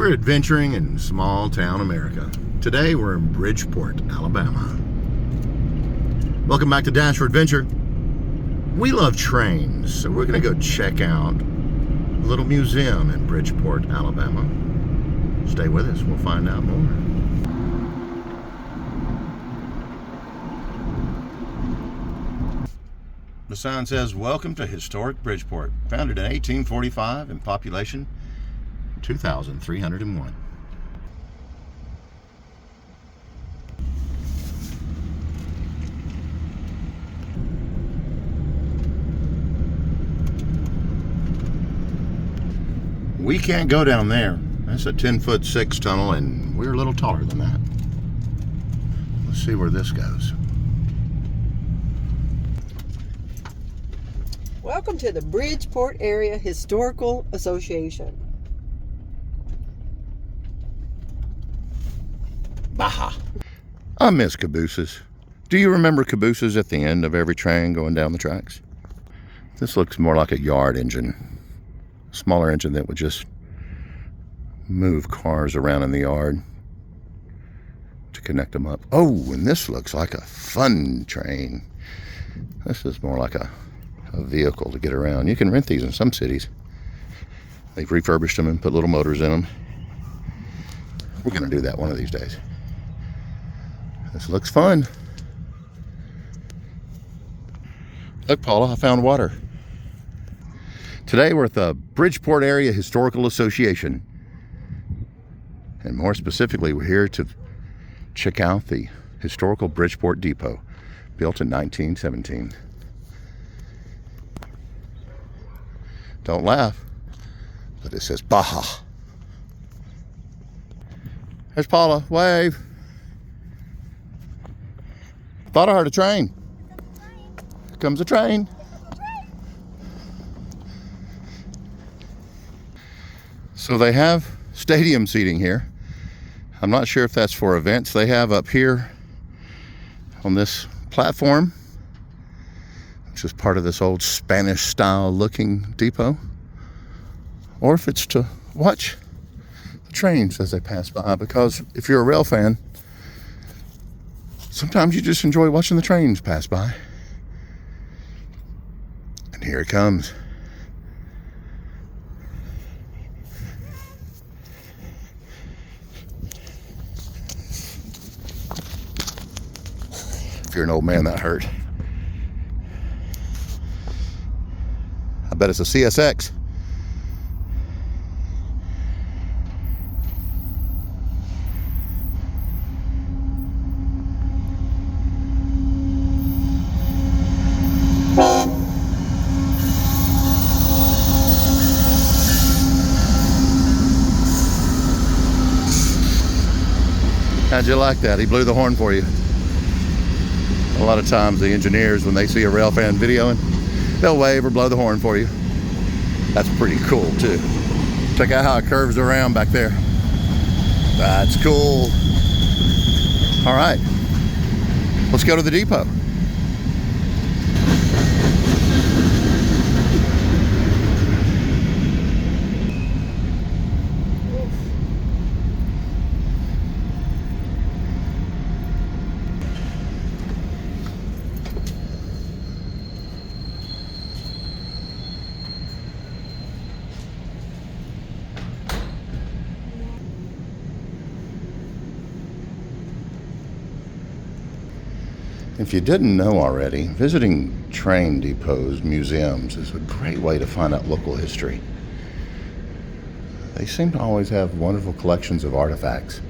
We're adventuring in small town America. Today we're in Bridgeport, Alabama. Welcome back to Dash for Adventure. We love trains, so we're going to go check out a little museum in Bridgeport, Alabama. Stay with us, we'll find out more. The sign says, "Welcome to historic Bridgeport, founded in 1845 and population 2,301. We can't go down there. That's a 10'6" tunnel, and we're a little taller than that. Let's see where this goes. Welcome to the Bridgeport Area Historical Association. Baja. I miss cabooses. Do you remember cabooses at the end of every train going down the tracks? This looks more like a yard engine. A smaller engine that would just move cars around in the yard to connect them up. Oh, and this looks like a fun train. This is more like a vehicle to get around. You can rent these in some cities. They've refurbished them and put little motors in them. We're going to do that one of these days. This looks fun. Look, Paula, I found water. Today we're at the Bridgeport Area Historical Association. And more specifically, we're here to check out the historical Bridgeport Depot, built in 1917. Don't laugh, but it says Baja. There's Paula, wave. Thought I heard a train. Here comes a train. So they have stadium seating here. I'm not sure if that's for events they have up here on this platform, which is part of this old Spanish style looking depot, or if it's to watch the trains as they pass by, because if you're a rail fan, sometimes you just enjoy watching the trains pass by. And here it comes. If you're an old man, that hurt. I bet it's a CSX. How'd you like that? He blew the horn for you. A lot of times the engineers, when they see a rail fan videoing, they'll wave or blow the horn for you. That's pretty cool too. Check out how it curves around back there. That's cool. All right, let's go to the depot. If you didn't know already, visiting train depots, museums is a great way to find out local history. They seem to always have wonderful collections of artifacts.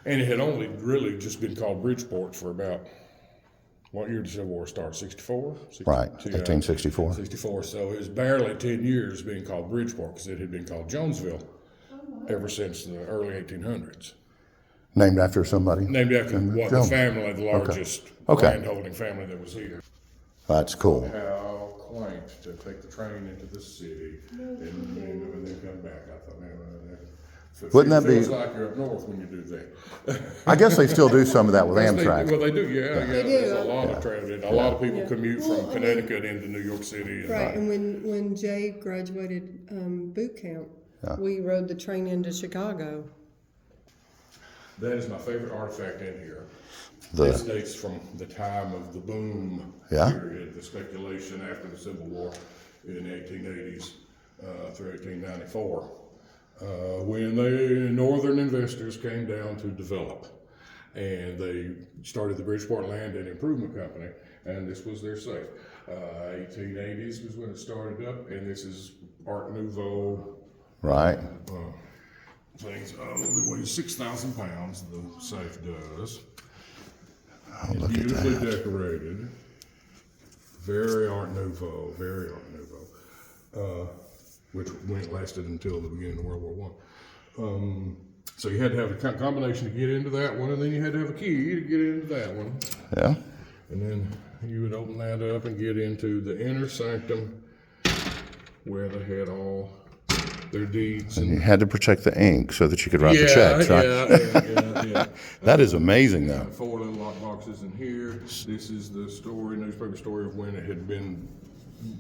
And it had only really just been called Bridgeport for about, what year did the Civil War start? 64? Right, 1864. 64. So it was barely 10 years being called Bridgeport, because it had been called Jonesville ever since the early 1800s. Named after somebody? Named after the family, the largest landholding family that was here. That's cool. How quaint to take the train into the city and then come back. I thought, man, Wouldn't that be? Feels like you're up north when you do that. I guess they still do some of that with Well, Amtrak. they do, yeah. They do. There's a lot of transit. A lot of people Yeah. commute Well, from I mean- Connecticut into New York City. Right, and when Jay graduated boot camp, we rode the train into Chicago. That is my favorite artifact in here. The- This dates from the time of the boom Yeah. period, the speculation after the Civil War in the 1880s through 1894, when the northern investors came down to develop. And they started the Bridgeport Land and Improvement Company, and this was their site. 1880s was when it started up, and this is Art Nouveau Right. things. It weighs 6,000 pounds, the safe does. Oh, look at Beautifully that. decorated. Very Art Nouveau, very Art Nouveau. Which lasted until the beginning of World War I. So you had to have a combination to get into that one, and then you had to have a key to get into that one. Yeah. And then you would open that up and get into the inner sanctum where they had all their deeds. And you had to protect the ink so that you could write the checks, right? Yeah. That is amazing, though. 4 little lock boxes in here. This is the story, newspaper story of when it had been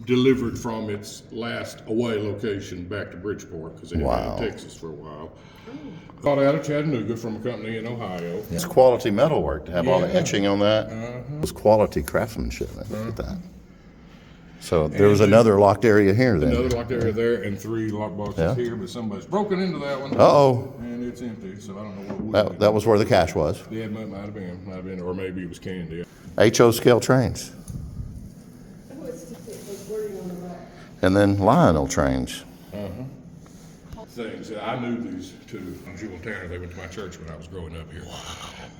delivered from its last away location back to Bridgeport, because it had Wow. been in Texas for a while. Bought out of Chattanooga from a company in Ohio. It's quality metalwork to have all the Yeah. etching on that. It's quality craftsmanship. Look at that. So there was another locked area here then. Another locked area there and 3 lock boxes Yeah. here, but somebody's broken into that one. Uh-oh. And it's empty, so I don't know what would That was where the cash was. Yeah, it might have been, or maybe it was candy. HO scale trains. Oh, it's wording on the back. And then Lionel trains. Things. I knew these two. Jewel and Tanner, they went to my church when I was growing up here.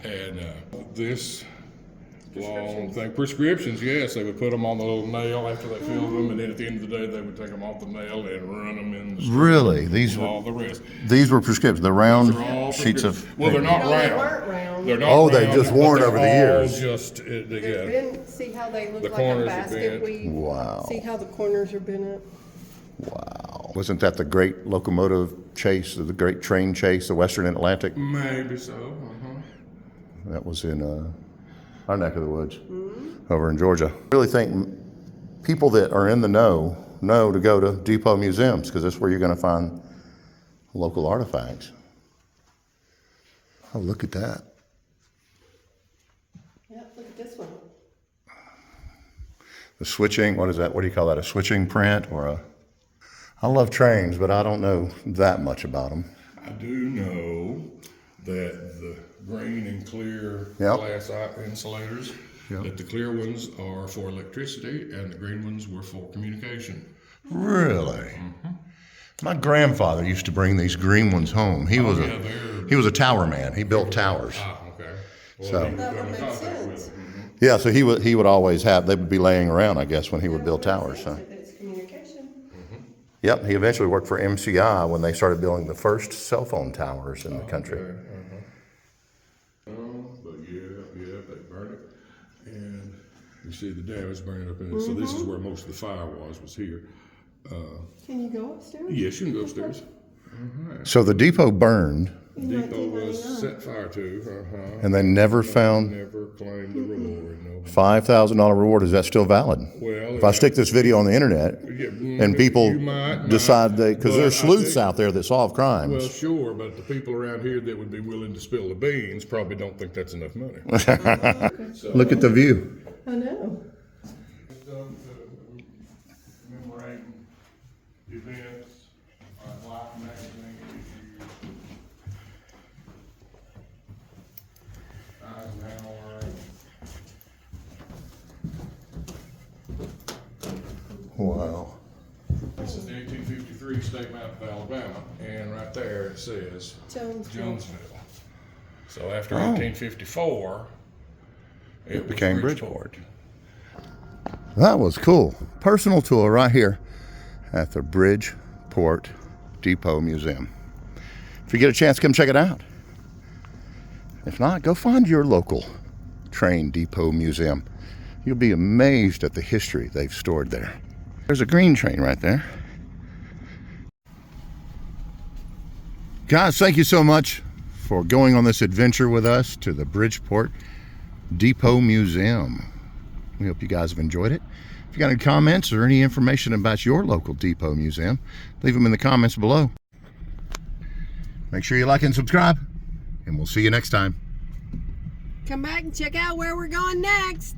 And this long thing, prescriptions, yes, they would put them on the little nail after they filled them, and then at the end of the day, they would take them off the nail and run them in the street. Really? All the rest. These were prescriptions, the round They're all sheets of. Well, they're not No, they round. weren't round. They're not Oh, they've round, just but worn they're over the all years. Just, They're yeah. bent, see how they look The like corners a are basket bent. weave? Wow. See how the corners are bent up? Wow. Wasn't that the great locomotive chase, the great train chase, the Western Atlantic? Maybe so. That was in our neck of the woods over in Georgia. I really think people that are in the know to go to depot museums because that's where you're going to find local artifacts. Oh, look at that. Yeah, look at this one. The switching, what is that? What do you call that? A switching print or a... I love trains, but I don't know that much about them. I do know that the green and clear Yep. glass insulators, that the clear ones are for electricity and the green ones were for communication. Really? My grandfather used to bring these green ones home. He was a tower man. He built towers. Okay. Well, So- he would That come would in make contact sense. with them. Yeah, so he would always have, they would be laying around, I guess, when he would build towers. So. It's communication. Yep, he eventually worked for MCI when they started building the first cell phone towers in the country. But yeah, they burn it. And you see the damage burning up in it. So this is where most of the fire was here. Can you go upstairs? Yes, you can go upstairs. So the depot burned, Depot was set fire to, and they never found never claimed the reward, no. $5,000 reward. Is that still valid? Well, If I stick this video on the internet and people you might, decide because but there's I sleuths think- out there that solve Well, crimes. sure, but the people around here that would be willing to spill the beans probably don't think that's enough money. Look at the view. I know. Commemorating events, life magazine issues, Eisenhower. Wow. This is the 1853 state map of Alabama, and right there it says Jonesville. So after 1854, it was Became Bridgeport. That was cool. Personal tour right here at the Bridgeport Depot Museum. If you get a chance, come check it out. If not, go find your local train depot museum. You'll be amazed at the history they've stored there. There's a green train right there. Guys, thank you so much for going on this adventure with us to the Bridgeport Depot Museum. We hope you guys have enjoyed it. If you got any comments or any information about your local depot museum, leave them in the comments below. Make sure you like and subscribe, and we'll see you next time. Come back and check out where we're going next.